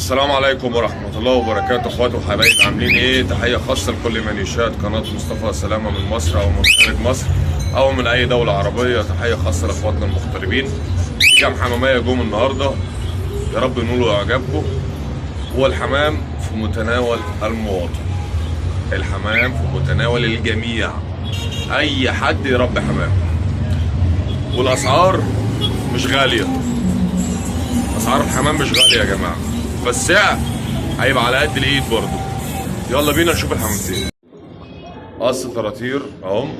السلام عليكم ورحمة الله وبركاته، اخواتي وحبايبي، عاملين ايه؟ تحية خاصة لكل من يشاهد قناة مصطفى سلامة من مصر او من خارج مصر او من اي دولة عربية. تحية خاصة لاخواتنا المغتربين. في كام حمامية جم النهاردة، يا رب ينولوا اعجابكم. هو الحمام في متناول المواطن، الحمام في متناول الجميع، اي حد يربي حمام. والاسعار مش غالية، اسعار الحمام مش غالية يا جماعة، فالسعر هيبقى على قد الايد برضه. يلا بينا نشوف الحمامتين. قص طراطير اهم.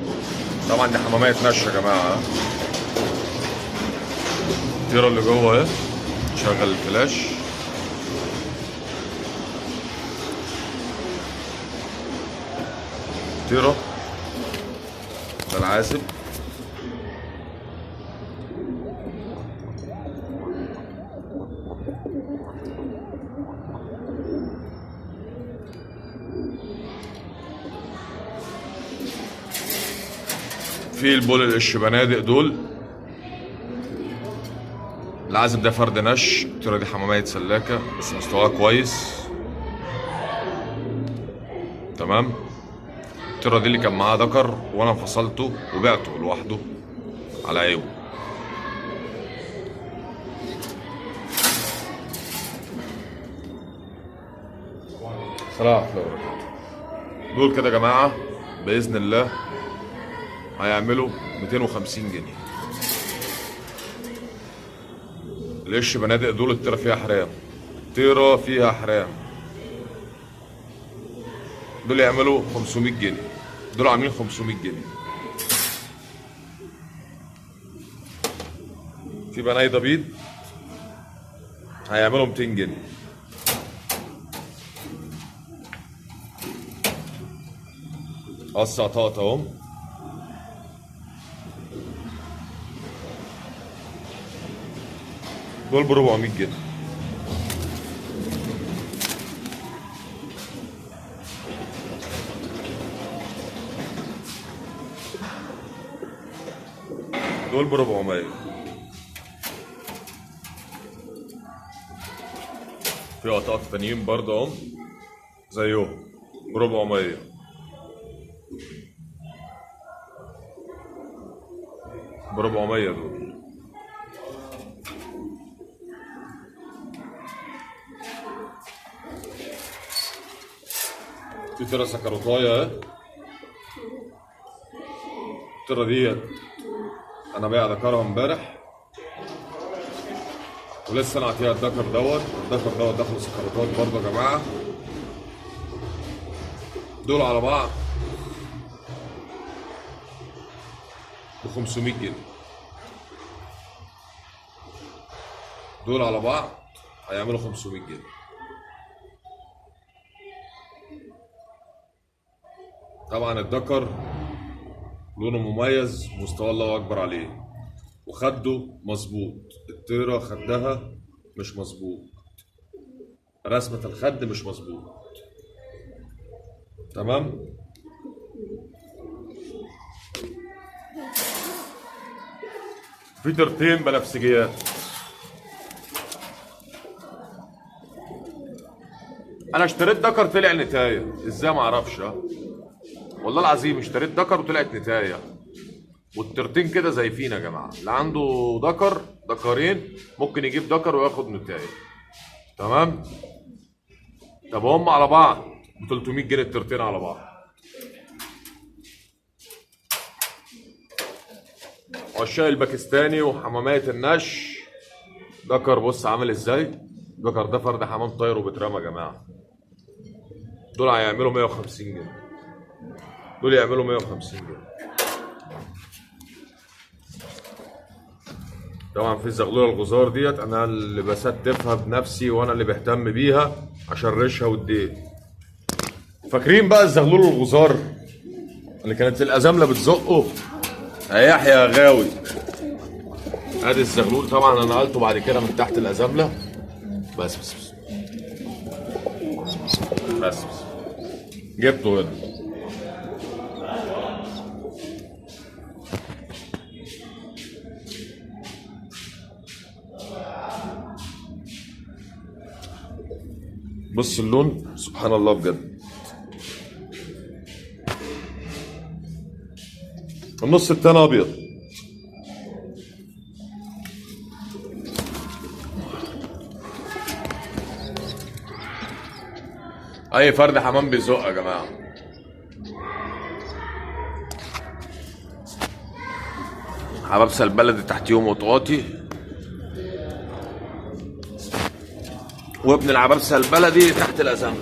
طبعا دي حمامية نش يا جماعة. الطيرة اللي جوه اهي، شغل الفلاش. طيرة ده العازب. في البول القش بنادق دول. العازب ده فرد نش. الطيرة دي حمامية سلاكة بس مستواها كويس، تمام. الطيرة دي اللي كان معاها ذكر وانا انفصلته وبعته لوحده على عيبه. صراحة دول كده يا جماعة بإذن الله هيعملوا 250 جنيه. القش بنادق دول الطيرة فيها حرام، الطيرة فيها حرام. دول يعملوا 500 جنيه، دول عاملين 500 جنيه. في بنايضة بيض هيعملوا 200 جنيه. قص قطاط اهم. دول ب 400 جنيه. دول ب 400. في قطاط تانيين برضه اهم زيهم ب 400. ب 400 دول. في طيرة سكروتاية اهي. الطيرة ديت انا بايع ذكرها امبارح ولسه انا عطيها الذكر دوت. الذكر دوت داخل سكروتات برضه يا جماعة. دول على بعض ب 500 جنيه. دول على بعض هيعملوا 500 جنيه. طبعا الذكر لونه مميز، مستوى الله اكبر عليه، وخده مظبوط. الطيرة خدها مش مظبوط، رسمة الخد مش مظبوط، تمام. في طيرتين بنفسجيات. انا اشتريت ذكر طلع نتاية، ازاي ما اعرفش. والله العظيم اشتريت ذكر وطلعت نتاية. والطيرتين كده زيفين يا جماعه. اللي عنده ذكرين ممكن يجيب ذكر وياخد نتاية، تمام. طب هم على بعض ب 300 جنيه الطيرتين على بعض. عشاق الباكستاني وحمامات النش. ذكر بص عامل ازاي. ذكر ده فرد حمام طاير وبيترمى يا جماعه. دول هيعملوا 150 جنيه. دول يعملوا 150 جنيه. طبعا في الزغلوله الغزار ديت انا اللي بستفها بنفسي وانا اللي بهتم بيها عشان ريشها والديل. فاكرين بقى الزغلول الغزار اللي كانت الازامله بتزقه؟ هيحيى يا غاوي. ادي الزغلول. طبعا انا نقلته بعد كده من تحت الازامله. بس جبته هنا. بص اللون سبحان الله بجد. النص التاني ابيض. اي فرد حمام بيزق يا جماعه. حبابسه البلدي تحتيهم وطواطي، وابن العبابسه البلدي تحت الازمه.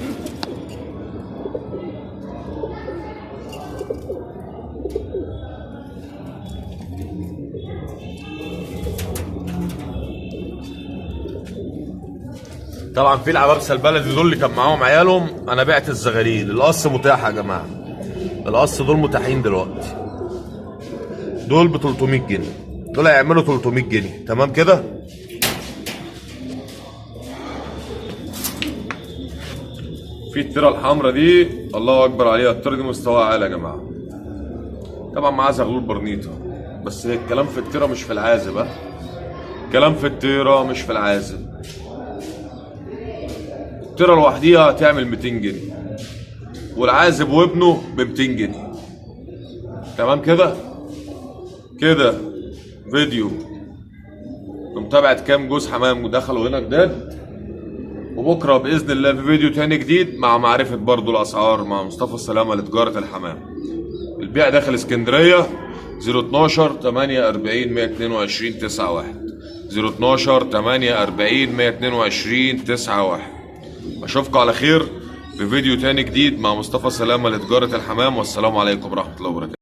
طبعا في العبابسه البلدي دول اللي كان معاهم عيالهم، انا بعت الزغاليل. القص متاح يا جماعه، القص دول متاحين دلوقتي، دول ب 300 جنيه، دول هيعملوا 300 جنيه تمام كده. في التيره الحمراء دي الله اكبر عليها، التيره دي مستواها عالي يا جماعه. طبعا معاها زغلول برنيطه، بس الكلام في التيره مش في العازب. ها، الكلام في التيره مش في العازب. التيره لوحديها هتعمل 200 جنيه، والعازب وابنه ب 200 جنيه تمام كده. كده فيديو بمتابعة كام جوز حمام دخلوا هنا جداد، وبكره باذن الله في فيديو تاني جديد مع معرفة برضو الاسعار مع مصطفى السلامة لتجارة الحمام. البيع داخل اسكندرية 012 48 122 91 012 48 122 91. اشوفكم على خير في فيديو تاني جديد مع مصطفى سلامة لتجارة الحمام، والسلام عليكم ورحمة الله وبركاته.